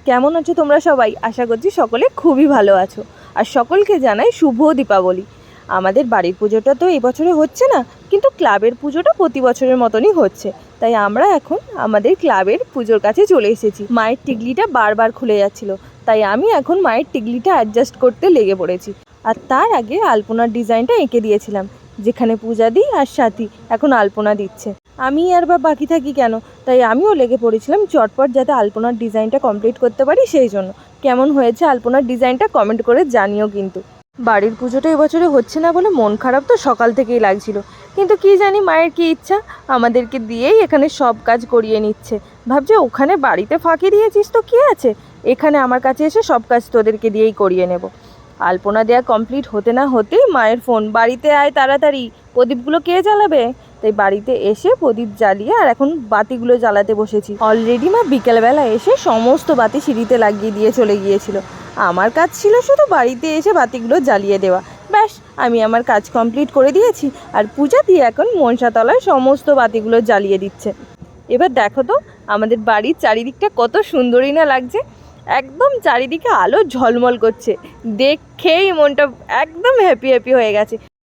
কেমন আছো তোমরা সবাই? আশা করছি সকলে খুবই ভালো আছো। আর সকলকে জানাই শুভ দীপাবলি। আমাদের বাড়ির পুজোটা তো এই বছরে হচ্ছে না, কিন্তু ক্লাবের পুজোটা প্রতি বছরের মতনই হচ্ছে। তাই আমরা এখন আমাদের ক্লাবের পুজোর কাছে চলে এসেছি। মায়ের টিকলিটা বারবার খুলে যাচ্ছিল, তাই আমি এখন মায়ের টিকলিটা অ্যাডজাস্ট করতে লেগে পড়েছি। আর তার আগে আলপনার ডিজাইনটা এঁকে দিয়েছিলাম, যেখানে পূজা দিই আর সাথী এখন আলপনা দিচ্ছে। আমি আর বা বাকি থাকি কেন, তাই আমিও লেগে পড়েছিলাম চটপট যাতে আলপনার ডিজাইনটা কমপ্লিট করতে পারি। সেই জন্য কেমন হয়েছে আলপনার ডিজাইনটা কমেন্ট করে জানিও। কিন্তু বাড়ির পুজোটা এবছরে হচ্ছে না বলে মন খারাপ তো সকাল থেকেই লাগছিল, কিন্তু কি জানি মায়ের কি ইচ্ছা, আমাদেরকে দিয়েই এখানে সব কাজ করিয়ে নিচ্ছে। ভাবছে ওখানে বাড়িতে ফাঁকি দিয়েছিস তো কী আছে, এখানে আমার কাছে এসে সব কাজ তোদেরকে দিয়েই করিয়ে নেব। আলপনা দেওয়া কমপ্লিট হতে না হতেই মায়ের ফোন, বাড়িতে আয় তাড়াতাড়ি, প্রদীপগুলো কে জ্বালাবে। তাই বাড়িতে এসে প্রদীপ জ্বালিয়ে আর এখন বাতিগুলো জ্বালাতে বসেছি। অলরেডি মা বিকেলবেলা এসে সমস্ত বাতি সিঁড়িতে লাগিয়ে দিয়ে চলে গিয়েছিল। আমার কাজ ছিল শুধু বাড়িতে এসে বাতিগুলো জ্বালিয়ে দেওয়া। ব্যাস, আমি আমার কাজ কমপ্লিট করে দিয়েছি। আর পূজা দিয়ে এখন মনসাতলায় সমস্ত বাতিগুলো জ্বালিয়ে দিচ্ছে। এবার দেখো তো আমাদের বাড়ির চারিদিকটা কত সুন্দরই না লাগছে। একদম চারিদিকে আলো ঝলমল করছে, দেখেই মনটা একদম হ্যাপি হয়ে গেছে।